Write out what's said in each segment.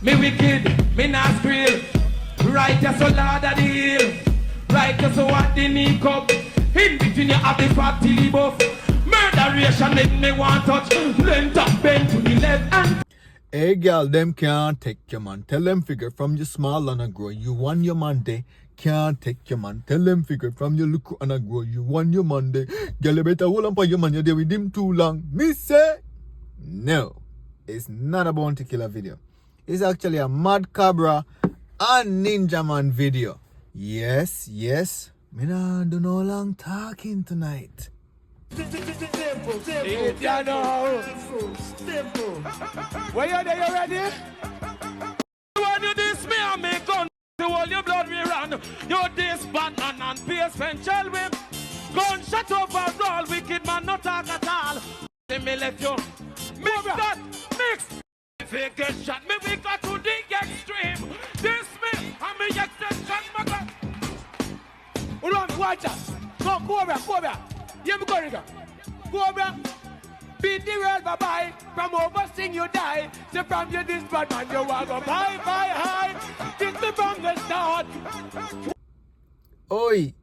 Me wicked, me not squeal. Righteous, so Lord of the hill. Righteous, so what the knee cup. In between you have the fat till buff. Murderation make me want touch. Length up bend to the left hand. Hey girl, them can't take your man. Tell them figure from you small and a grow. You want your man day. Can't take your man. Tell them figure from you look and a grow. You want your man day. Girl, you better hold on for your man. You're there with him too long. Me say, no. It's not a bounty killer video. It's actually a Mad Cobra and Ninja Man video. Yes. Me nah do no long talking tonight. Simple. Where you there, you ready? When you diss me and me gun to all your blood we run. You this Batman and PS friend shall we? Gun shut overall, wicked man not talk at all. Me left you. Mix. If you get shot, me we got to the extreme. This me and me extension my gun. Hold on, watch out. Go, Cobra. You me going to Cobra. Beat the world, bye-bye. From oversting you die. So from you this bad man, you walk up high, high. This me from the start. Oi.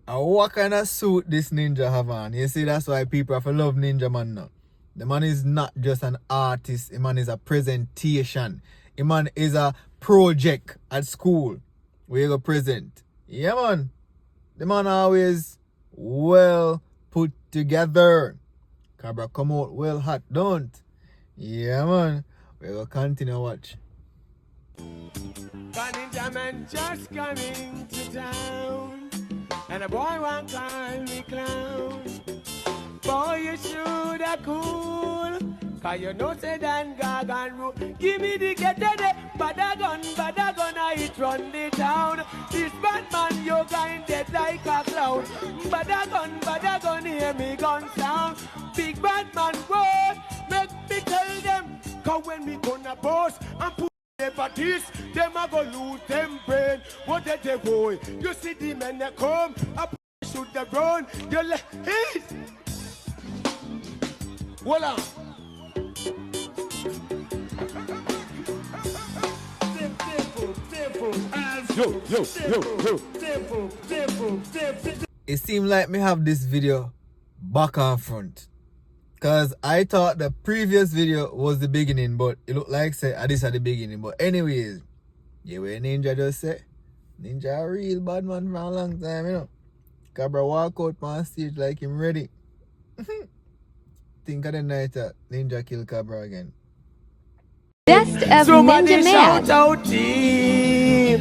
What kind of suit this ninja have on? You see, that's why people have to love Ninja Man now. The man is not just an artist. The man is a presentation. The man is a project at school where you go present. Yeah, man. The man always well put together. Cobra come out well hot, don't? Yeah, man. We will continue watch. Ninja man just coming to town, and a boy won't call me clown. Boy, you should have cool, cause you know say Dan Gagan rule. Give me the get there, bada gun, I hit run the town. This bad man, you going dead like a clown. Bada gun, hear me gun sound. Big bad man, boy, make me tell them, cause when me gonna boss and put for this, them a go lose them brain. What did they boy? You see the men that come, I shoot the run. You let hey. Voila. Simple. It seemed like me have this video back and front. Cause I thought the previous video was the beginning, but it looked like say this at the beginning. But anyways, yeah, where Ninja just say, Ninja a real bad man for a long time, you know. Cobra walk out on stage like him ready. Think of the night that Ninja kill Cobra again. Best of Somebody Ninja shout Man. out team,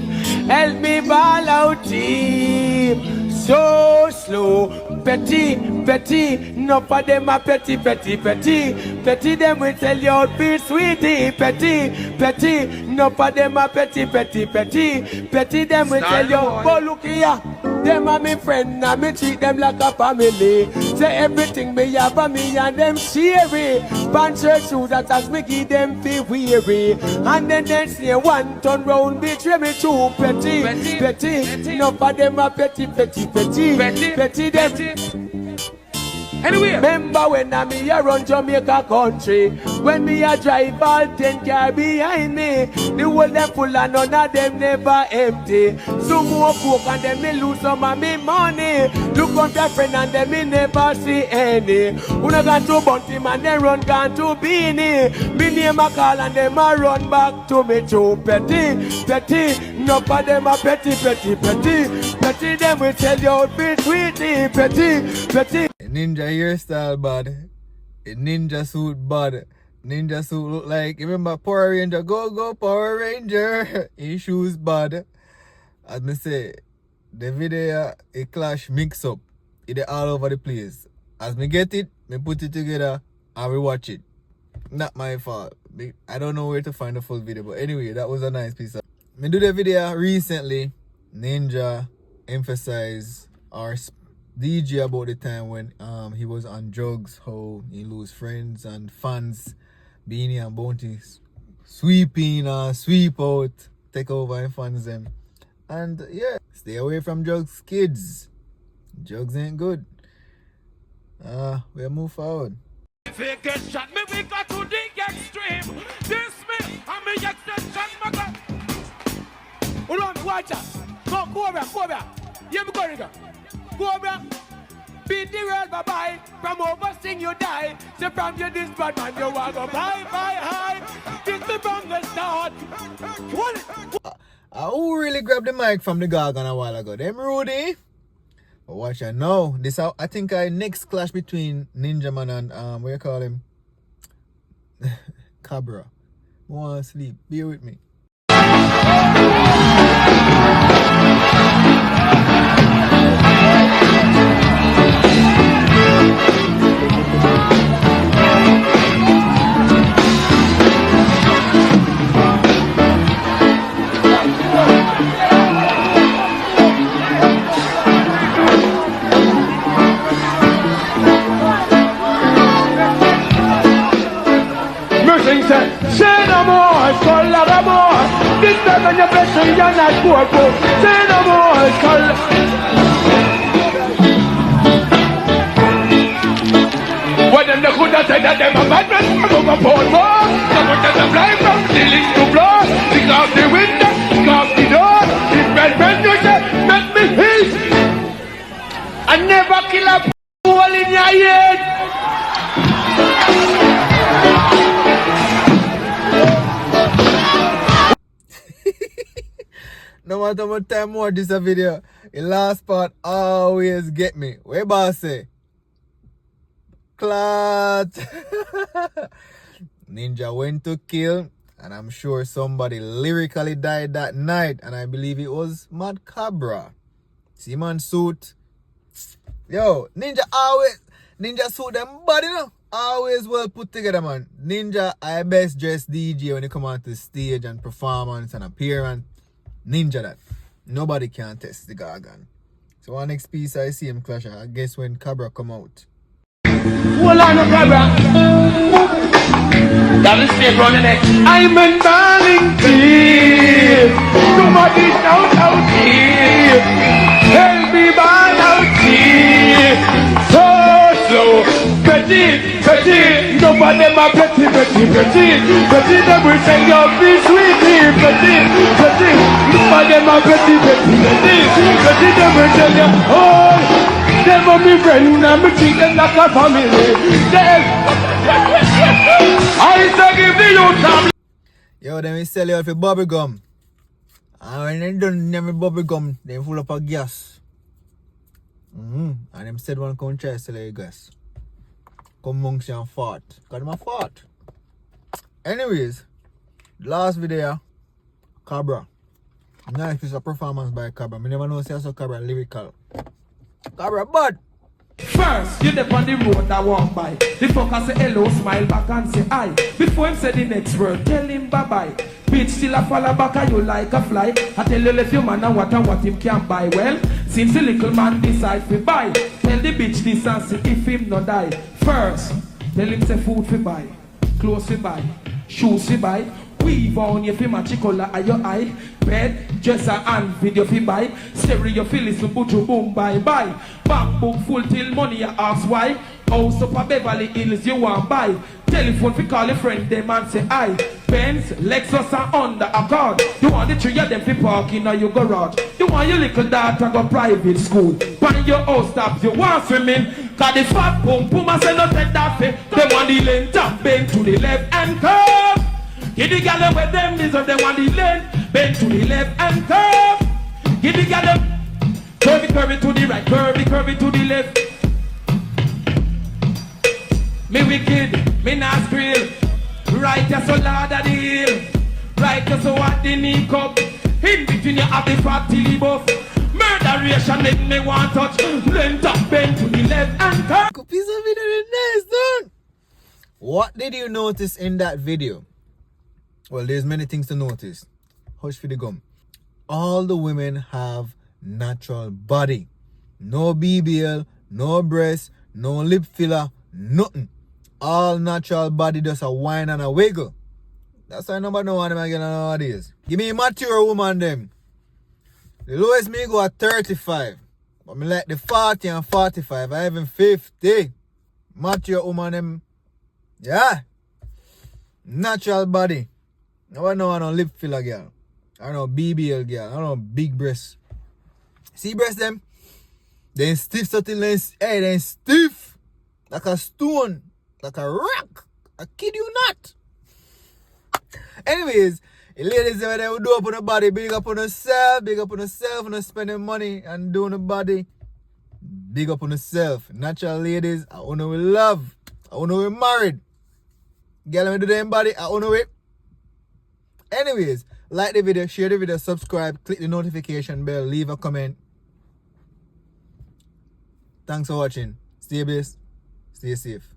help me ball out team. So slow, petty, no for them a petty. Them will tell you out be sweetie, petty, no for them a petty. Them will tell you, oh look here, them are me friend, and me treat them like a family. Say everything me have for me and them share it. Pants shirt shoes that as me give them feel weary. And then they say one turn round betray me too petty, no for them a petty them. Anyway, remember when I me a run Jamaica country, when me a drive all 10 car behind me, the whole them full and none of them never empty. Some more coke and them me lose some of me money. Look on their friend and them me never see any. Who not gone to Bunty man, then run gone to Beanie. Me name a call and them a run back to me too petty. No for them a petty. Them will tell you out be sweetie, petty. Ninja hairstyle bad. A ninja suit bad. Ninja suit look like, remember Power Ranger? Go Power Ranger. His shoes bad. As me say, the video a clash mix up. It all over the place. As me get it, me put it together and we watch it. Not my fault. I don't know where to find the full video, but anyway, that was a nice piece of. Me do the video recently. Ninja emphasize our DJ about the time when he was on drugs, how he lose friends and fans, Beanie and Bounty sweeping sweep out, take over and fans them. And yeah, stay away from drugs, kids. Drugs ain't good. We'll move forward. If you get shot, me we got to the extreme. This me and me extension. watch out. Go, Cobra. Here we go, nigga. Cobra. Beat the world, bye-bye. From oversting you die. So from you this bad man, you walk up high. This me from the start. Who really grabbed the mic from the Gargan a while ago? Them Rudy. But watch out now. This I think next clash between Ninja Man and what you call him? Cobra. I wanna sleep. Bear with me. Say no more, it's called a more. This time when you're blessing, you're not poor. Say no more, it's called. Well, then they could have said that them a bad man from a poor war. So what does them fly from ceiling to floor? Pick off the window, pick off the door. This bad man you say, make me hit. I never kill a hole in your head. No matter how much time more this a video, the last part always get me. Where boss say? Clot. Ninja went to kill, and I'm sure somebody lyrically died that night, and I believe it was Mad Cobra. See man suit. Yo, Ninja suit them body now. Always well put together, man. Ninja, I best dressed DJ when you come on to the stage and performance and appearance. Ninja that. Nobody can test the Gargan. So one next piece I see him clash, I guess when Cobra come out. Hold on, Cobra. That is straight on the neck. I'm in Darlington. Somebody shout out here. Help me man out here. So petit. Nobody my petit. Petit, they will say you're be sweet. Petit. Nobody my petit. Petit, they will tell you, oh, they will be friends and me treat them like a family. I say give the youth some. Yo, then we sell you out for bubble gum. And when they done them bubble gum, they full up of gas. And them said one come try to sell you gas. Come amongst you and fart. Cause them a fart. Anyways, last video, Cobra. Nice piece of performance by Cobra. I never know say I saw Cobra lyrical. Cobra bad. First, you dip on the road that walk by. The fucker say hello, smile back and say hi. Before him say the next word, tell him bye-bye. Bitch still a follow back and you like a fly. I tell you left your man and what him can buy. Well, since the little man decide to buy, tell the bitch this and see if him no die. First, tell him say food for buy, clothes for buy, shoes for buy. Weave on your fi match color at your eye. Bed, dresser and video fi buy. Stereo fi listen boom bye. Bank book full till money you ask why. House up a Beverly Hills you want buy. Telephone fi call a friend them and say hi. Benz, Lexus and Honda Accord. You want the three of them fi park in your garage. You want your little daughter go private school. Find your house stops you want swimming. Cause the fat pum I say no take that fi. They want the lane top bend to the left and curve. Give the gal with them deserve them on the lane. Bend to the left and curve. Give the gal curvy to the right, curvy to the left. Me wicked, me not squeal. Right just so loud at the hill. Right just so what the knee cup. In between you have the fat tilly buff. Murderation make me want touch. Length up, bend to the left and curve. Piece of video nice, dude. What did you notice in that video? Well, there's many things to notice. Hush for the gum. All the women have natural body. No BBL, no breast, no lip filler, nothing. All natural body, just a whine and a wiggle. That's why nobody know what them again nowadays. Give me a mature woman them. The lowest me go at 35. But me like the 40 and 45, I even 50. Mature woman them. Yeah. Natural body. No one know no lip filler girl. I don't know, BBL girl. I don't know, big breasts. See breasts them? They stiff something less. Hey, they stiff. Like a stone. Like a rock. I kid you not. Anyways, ladies over there who do up on the body, big up on yourself, and spending money and doing the body. Big up on yourself. Natural ladies, I want to love. I want to be married. Girl, me do them body, I want to it. Anyways, like the video, share the video, subscribe, click the notification bell, leave a comment. Thanks for watching. Stay blessed, stay safe.